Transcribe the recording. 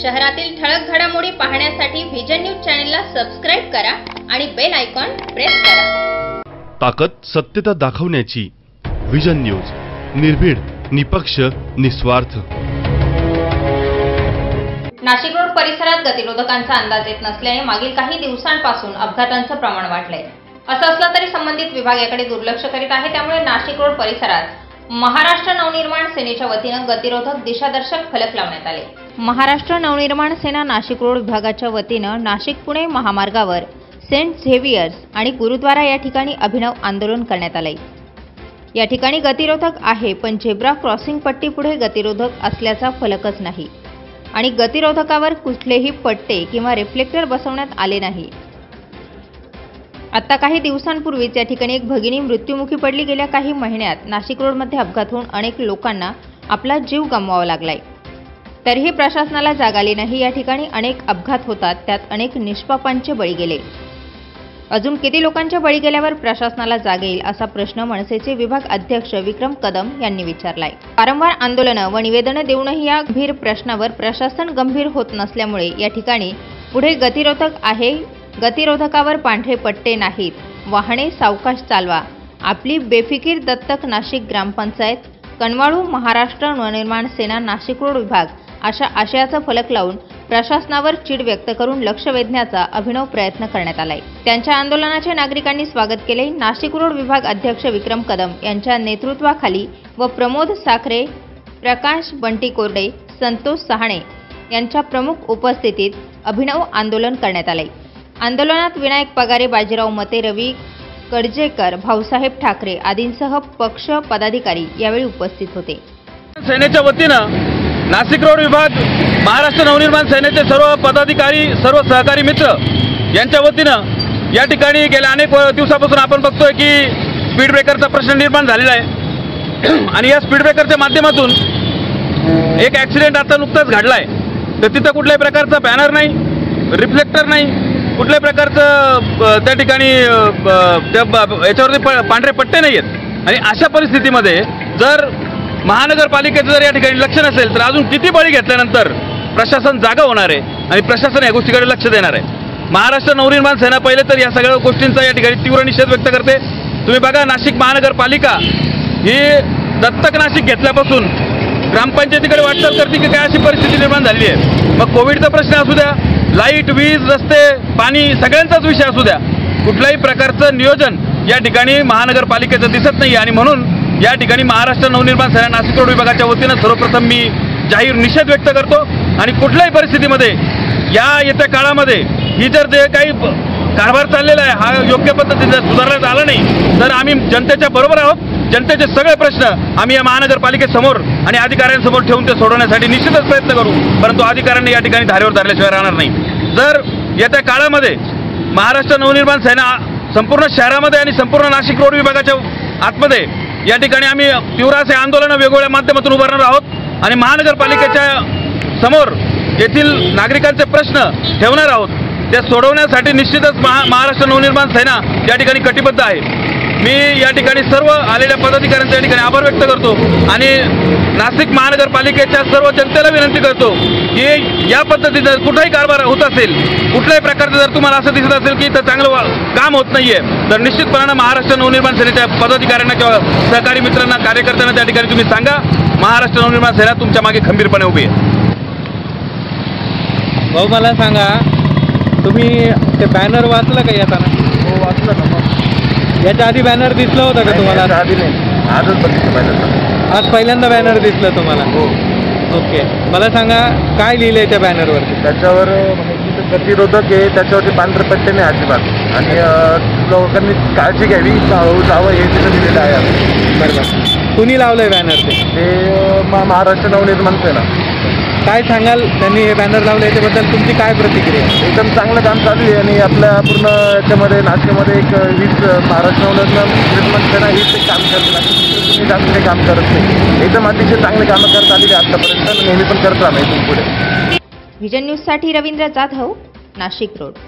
शहरातील ठळक घडामोडी पाहण्यासाठी व्हिजन न्यूज चॅनलला सबस्क्राइब करा आणि बेल आयकॉन प्रेस करा। ताकद सत्यता दाखवण्याची व्हिजन न्यूज, निर्भीड, निपक्ष, निस्वार्थ। नाशिक रोड परिसरात गतिरोधकांचा अंदाज येत नसल्याने मागील काही दिवसांपासून अपघातांचं प्रमाण वाढलंय। असं असलं तरी संबंधित विभाग याकडे दुर्लक्ष करीत आहे। त्यामुळे नाशिक रोड परिसरात महाराष्ट्र नवनिर्माण सेनेच्या वतीनं गतिरोधक दिशादर्शक फलक लावण्यात आले। महाराष्ट्र नवनिर्माण सेना नाशिक रोड विभागाच्या वतीनं नाशिक पुणे महामार्गावर सेंट झेवियर्स आणि गुरुद्वारा या ठिकाणी अभिनव आंदोलन करण्यात आले। या ठिकाणी गतिरोधक आहे पण झेब्रा क्रॉसिंग पट्टी पुढे गतिरोधक असल्याचा फलकच नाही आणि गतिरोधकावर कुठलेही पट्टे किंवा रिफ्लेक्टर बसवण्यात आले नाही। आता काही दिवसांपूर्वीच या ठिकाणी एक भगिनी मृत्युमुखी पडली। गेल्या काही महिन्यात नाशिक रोडमध्ये अपघात होऊन अनेक लोकांना आपला जीव गमवावा लागलाय, तरीही प्रशासनाला जाग आली नाही। या ठिकाणी अनेक अपघात होतात, त्यात अनेक निष्पापांचे बळी गेले। अजून किती लोकांच्या बळी गेल्यावर प्रशासनाला जाग येईल असा प्रश्न मनसेचे विभाग अध्यक्ष विक्रम कदम यांनी विचारलाय। वारंवार आंदोलनं व निवेदनं देऊनही या गंभीर प्रश्नावर प्रशासन गंभीर होत नसल्यामुळे या ठिकाणी पुढे गतिरोधक आहे, गतिरोधकावर पांढरे पट्टे नाहीत, वाहने सावकाश चालवा, आपली बेफिकीर दत्तक नाशिक ग्रामपंचायत, कणवाळू महाराष्ट्र नवनिर्माण सेना नाशिक रोड विभाग अशा आशयाचा फलक लावून प्रशासनावर चीड व्यक्त करून लक्ष वेधण्याचा अभिनव प्रयत्न करण्यात आलाय। त्यांच्या आंदोलनाचे नागरिकांनी स्वागत केले। नाशिक रोड विभाग अध्यक्ष विक्रम कदम यांच्या नेतृत्वाखाली व प्रमोद साखरे, प्रकाश बंटी कोरडे, संतोष सहाणे यांच्या प्रमुख उपस्थितीत अभिनव आंदोलन करण्यात आले। आंदोलनात विनायक पगारे, बाजीराव मते, रवी कडजेकर, भाऊसाहेब ठाकरे आदींसह पक्ष पदाधिकारी यावेळी उपस्थित होते। सेनेच्या वतीनं नाशिक रोड विभाग, महाराष्ट्र नवनिर्माण सेनेचे सर्व पदाधिकारी, सर्व सहकारी मित्र यांच्या वतीनं या ठिकाणी गेल्या अनेक दिवसापासून आपण बघतोय की स्पीड ब्रेकरचा प्रश्न निर्माण झालेला आहे आणि या स्पीड ब्रेकरच्या माध्यमातून एक ॲक्सिडेंट आता नुकताच घडलाय। तर तिथं कुठल्याही प्रकारचा बॅनर नाही, रिफ्लेक्टर नाही, कुठल्याही प्रकारचं त्या ठिकाणी याच्यावरती पांढरे पट्टे नाही आहेत। आणि अशा परिस्थितीमध्ये जर महानगरपालिकेचं जर या ठिकाणी लक्ष नसेल तर अजून किती बळी घेतल्यानंतर प्रशासन जागा होणार आहे आणि प्रशासन या गोष्टीकडे लक्ष देणार आहे। महाराष्ट्र नवनिर्माण सेना पहिले तर या सगळ्या गोष्टींचा या ठिकाणी तीव्र निषेध व्यक्त करते। तुम्ही बघा, नाशिक महानगरपालिका ही दत्तक नाशिक घेतल्यापासून ग्रामपंचायतीकडे वाटचाल करते की काय अशी परिस्थिती निर्माण झाली आहे। मग कोविडचा प्रश्न असू द्या, लाईट, वीज, रस्ते, पाणी सगळ्यांचाच विषय असू द्या, कुठल्याही प्रकारचं नियोजन या ठिकाणी महानगरपालिकेचं दिसत नाही आणि म्हणून या ठिकाणी महाराष्ट्र नवनिर्माण सेना नाशिक रोड विभागाच्या वतीनं सर्वप्रथम मी जाहीर निषेध व्यक्त करतो आणि कुठल्याही परिस्थितीमध्ये या येत्या काळामध्ये ही जर जे काही कारभार चाललेला आहे हा योग्य पद्धतीने सुधारण्यात आला नाही तर आम्ही जनतेच्या बरोबर आहोत। जनतेचे सगळे प्रश्न आम्ही या महानगरपालिकेसमोर आणि अधिकाऱ्यांसमोर ठेवून ते सोडवण्यासाठी निश्चितच प्रयत्न करू, परंतु अधिकाऱ्यांनी या ठिकाणी धारेवर धरल्याशिवाय राहणार नाही। जर येत्या काळामध्ये महाराष्ट्र नवनिर्माण सेना संपूर्ण शहरामध्ये आणि संपूर्ण नाशिक रोड विभागाच्या आतमध्ये या ठिकाणी आम्ही तीव्र असे आंदोलन वेगवेगळ्या माध्यमातून उभारणार आहोत आणि महानगरपालिकेच्या समोर येथील नागरिकांचे प्रश्न ठेवणार आहोत। त्या सोडवण्यासाठी निश्चितच महाराष्ट्र नवनिर्माण सेना या ठिकाणी कटिबद्ध आहे। मी या ठिकाणी सर्व आलेल्या पदाधिकाऱ्यांचा या ठिकाणी आभार व्यक्त करतो आणि नाशिक महानगरपालिकेच्या सर्व जनतेला विनंती करतो की या पद्धतीचं कुठलाही कारभार होत असेल, कुठल्याही प्रकारचं जर तुम्हाला असं दिसत असेल की इथं चांगलं काम होत नाहीये तर निश्चितपणे महाराष्ट्र नवनिर्माण सेनेच्या पदाधिकाऱ्यांना किंवा सहकारी मित्रांना, कार्यकर्त्यांना त्या ठिकाणी तुम्ही सांगा, महाराष्ट्र नवनिर्माण सेना तुमच्या मागे खंबीरपणे उभी आहे। भाऊ, मला सांगा, तुम्ही ते बॅनर वाचलं का येताना? हो, वाचलं ना। याच्या आधी बॅनर दिसलं होतं का तुम्हाला? आधी नाही, आजच बघितलं पहिल्यांदा। आज पहिल्यांदा बॅनर दिसलं तुम्हाला? हो। ओके, मला सांगा काय लिहिलंय त्या बॅनरवरती? त्याच्यावर गतिरोधक आहे, त्याच्यावरती पांढरे पट्टे नाही अजिबात आणि लोकांनी काळजी घ्यावी, जावं हे तिथं दिलेलं आहे। बरोबर, कुणी लावलंय बॅनर? ते महाराष्ट्र नवनिर्माण सेना। काय सांगाल, त्यांनी हे बॅनर लावले याच्याबद्दल तुमची काय प्रतिक्रिया? एकदम चांगलं काम चालू आहे आणि आपल्या पूर्ण याच्यामध्ये नाशिकमध्ये एक हीच महाराष्ट्र नवनिर्माण सेना हीच एक काम करते, जास्त काम करत नाही। एकदम अतिशय चांगले कामं करत आलेली आतापर्यंत, नेहमी पण करत राहणार इथून पुढे। व्हिजन न्यूजसाठी रवींद्र जाधव, नाशिक रोड।